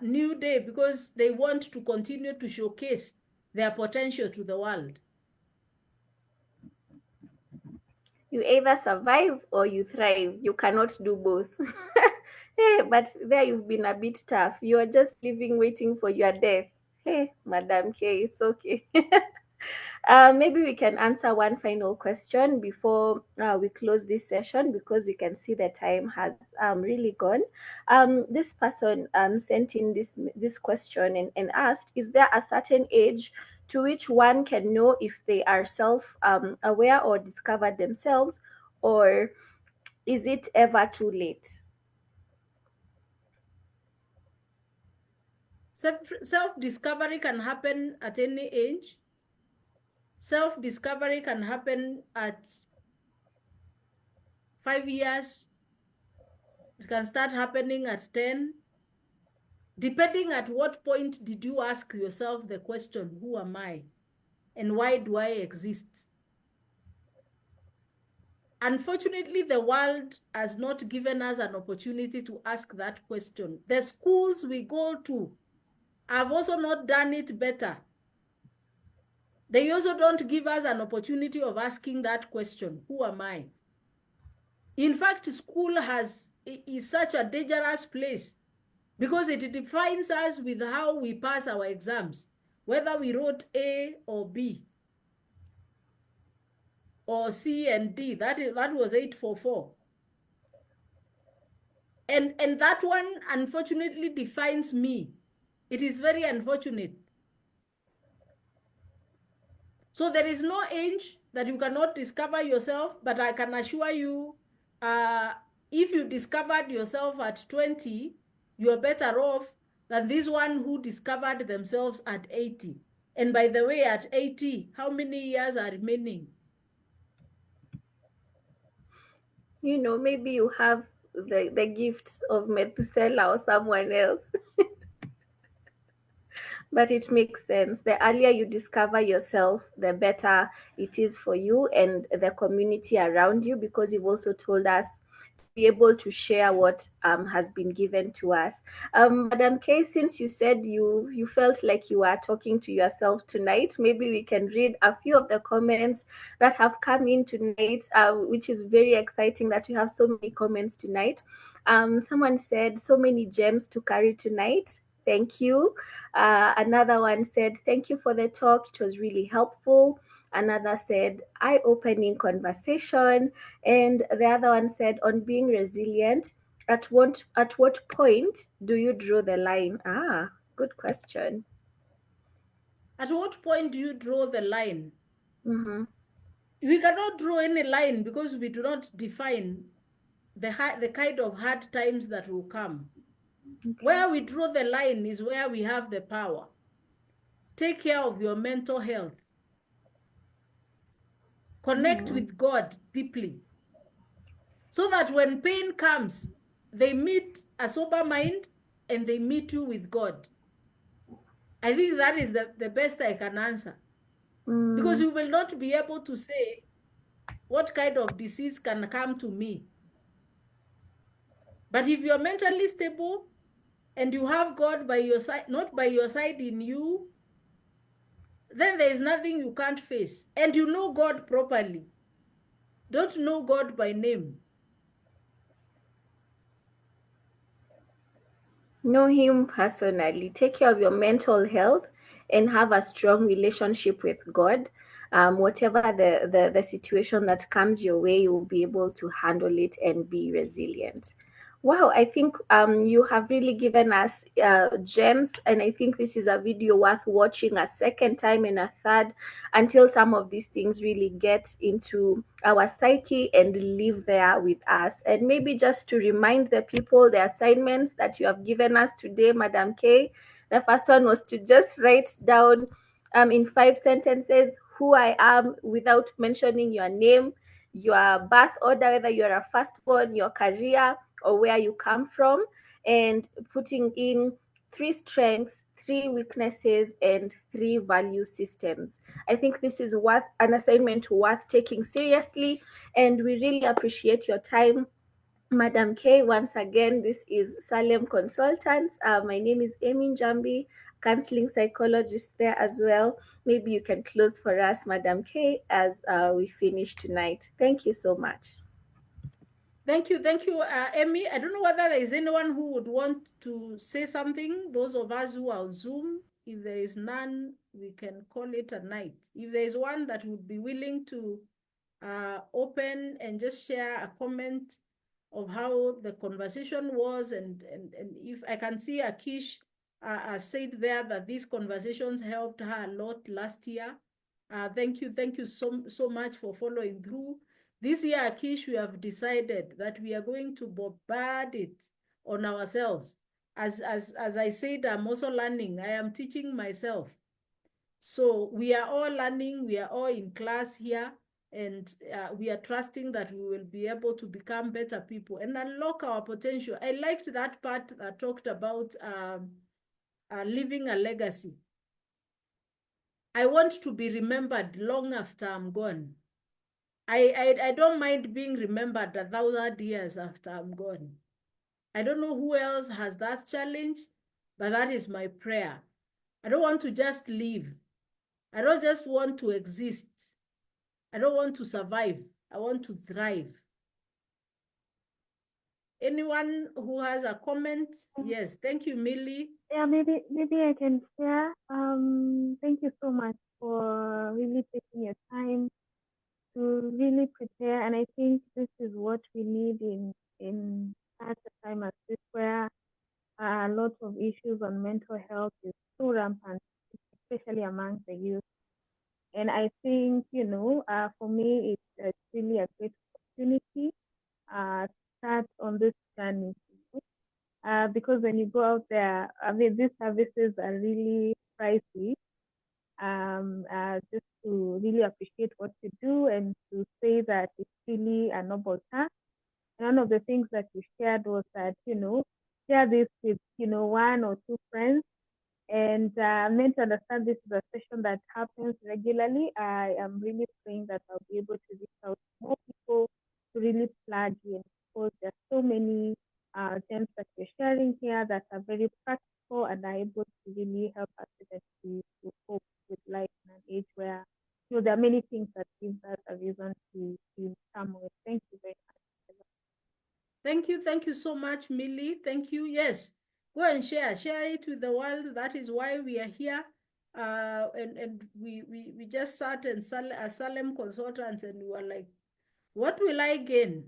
new day because they want to continue to showcase their potential to the world. You either survive or you thrive. You cannot do both. Hey, but there you've been a bit tough. You are just living waiting for your death. Hey, Madam K, it's okay. Maybe we can answer one final question before we close this session, because we can see the time has really gone. This person sent in this question and asked, is there a certain age to which one can know if they are self aware or discover themselves, or is it ever too late? Self-discovery can happen at any age. Self-discovery can happen at 5 years. It can start happening at 10. Depending at what point did you ask yourself the question, who am I? And why do I exist? Unfortunately, the world has not given us an opportunity to ask that question. The schools we go to have also not done it better. They also don't give us an opportunity of asking that question, who am I? In fact, school is such a dangerous place because it defines us with how we pass our exams, whether we wrote A or B or C and D. That was 844. And that one unfortunately defines me. It is very unfortunate. So there is no age that you cannot discover yourself, but I can assure you, uh, if you discovered yourself at 20, you're better off than this one who discovered themselves at 80. And by the way, at 80, how many years are remaining? Maybe you have the gift of Methuselah or someone else. But it makes sense. The earlier you discover yourself, the better it is for you and the community around you, because you've also told us to be able to share what has been given to us. Madam K, since you said you felt like you are talking to yourself tonight, maybe we can read a few of the comments that have come in tonight, which is very exciting that you have so many comments tonight. Someone said, so many gems to carry tonight. Thank you. Another one said, thank you for the talk. It was really helpful. Another said, eye opening conversation. And the other one said, on being resilient, at what point do you draw the line? Ah, good question. At what point do you draw the line? Mm-hmm. We cannot draw any line because we do not define the kind of hard times that will come. Okay. Where we draw the line is where we have the power. Take care of your mental health. Connect Mm. with God deeply so that when pain comes, they meet a sober mind and they meet you with God. I think that is the best I can answer, because Mm. you will not be able to say what kind of disease can come to me. But if you're mentally stable and you have God by your side, not by your side in you, then there is nothing you can't face. And you know God properly. Don't know God by name. Know him personally. Take care of your mental health and have a strong relationship with God. Whatever the situation that comes your way, you'll be able to handle it and be resilient. Wow, I think you have really given us gems, and I think this is a video worth watching a second time and a third until some of these things really get into our psyche and live there with us. And maybe just to remind the people the assignments that you have given us today, Madam K. The first one was to just write down in 5 sentences who I am without mentioning your name, your birth order, whether you're a firstborn, your career, or where you come from, and putting in 3 strengths, 3 weaknesses, and 3 value systems. I think this is worth an assignment worth taking seriously, and we really appreciate your time, Madam K. Once again, this is Salem Consultants. My name is Amy Njambi, counseling psychologist there as well. Maybe you can close for us, Madam K, as we finish tonight. Thank you so much. Thank you, Amy. I don't know whether there is anyone who would want to say something. Those of us who are on Zoom, if there is none, we can call it a night. If there is one that would be willing to open and just share a comment of how the conversation was, and if I can see Akish said there that these conversations helped her a lot last year. Thank you so much for following through. This year, Akish, we have decided that we are going to bombard it on ourselves. As I said, I'm also learning. I am teaching myself. So we are all learning. We are all in class here. And we are trusting that we will be able to become better people and unlock our potential. I liked that part that talked about leaving a legacy. I want to be remembered long after I'm gone. I don't mind being remembered 1,000 years after I'm gone. I don't know who else has that challenge, but that is my prayer. I don't want to just live. I don't just want to exist. I don't want to survive. I want to thrive. Anyone who has a comment? Yes, thank you, Millie. Yeah, maybe I can share. Thank you so much for really taking your time to really prepare, and I think this is what we need in such a time as this, where a lot of issues on mental health is so rampant, especially among the youth. And I think, for me, it's really a great opportunity to start on this journey. Because when you go out there, I mean, these services are really pricey. Just to really appreciate what you do and to say that it's really a noble task. And one of the things that you shared was that, share this with, 1 or 2 friends. And meant to understand this is a session that happens regularly. I am really praying that I'll be able to reach out to more people to really plug in, because there's so many gems that you're sharing here that are very practical and are able to really help us to cope with life in an age where there are many things that give us a reason to come with. Thank you very much. Thank you so much, Millie. Thank you. Yes, go and share it with the world. That is why we are here. And we just sat and as Salem consultants, and we were like, what will I gain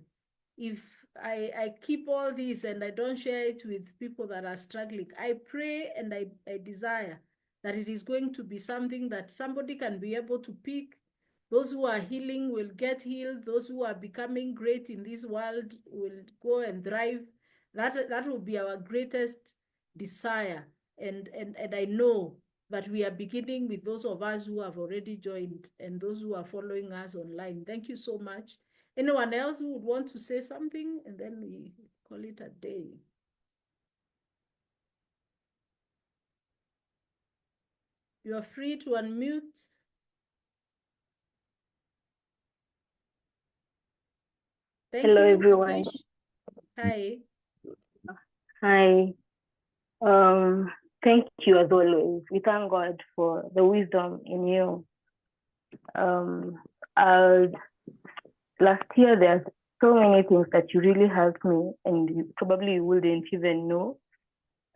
if I keep all this and I don't share it with people that are struggling? I pray and I desire that it is going to be something that somebody can be able to pick. Those who are healing will get healed. Those who are becoming great in this world will go and thrive. That will be our greatest desire. And I know that we are beginning with those of us who have already joined and those who are following us online. Thank you so much. Anyone else who would want to say something? And then we call it a day. You are free to unmute. Hello, everyone. Hi. Hi. Thank you as always. We thank God for the wisdom in you. Last year, there's so many things that you really helped me, and you probably wouldn't even know.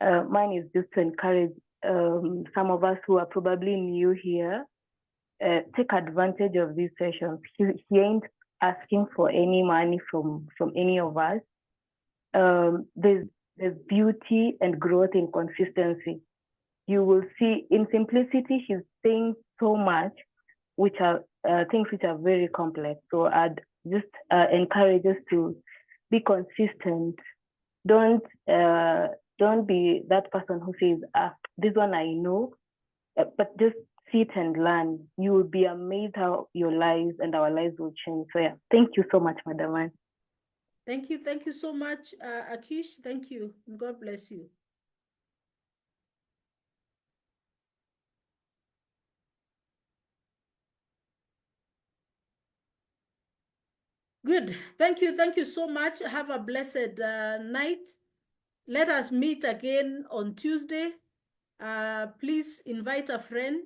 Mine is just to encourage some of us who are probably new here, take advantage of these sessions. He ain't asking for any money from any of us. there's beauty and growth in consistency. You will see in simplicity, she's saying so much, which are things which are very complex. So I'd just encourage us to be consistent. Don't be that person who says, this one I know, but just sit and learn. You will be amazed how your lives and our lives will change. So yeah, thank you so much, Madam Anne. Thank you so much, Akish. Thank you. God bless you. Good. Thank you so much. Have a blessed night. Let us meet again on Tuesday. Please invite a friend.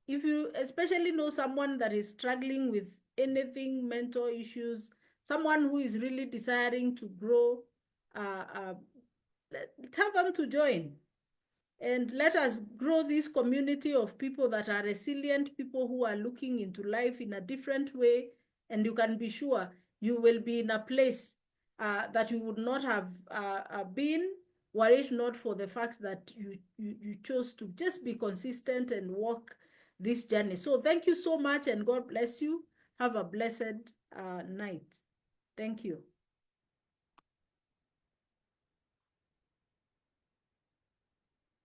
If you especially know someone that is struggling with anything, mental issues, someone who is really desiring to grow, tell them to join. And let us grow this community of people that are resilient, people who are looking into life in a different way. And you can be sure you will be in a place that you would not have been were it not for the fact that you chose to just be consistent and walk this journey. So thank you so much, and God bless you. Have a blessed night. Thank you.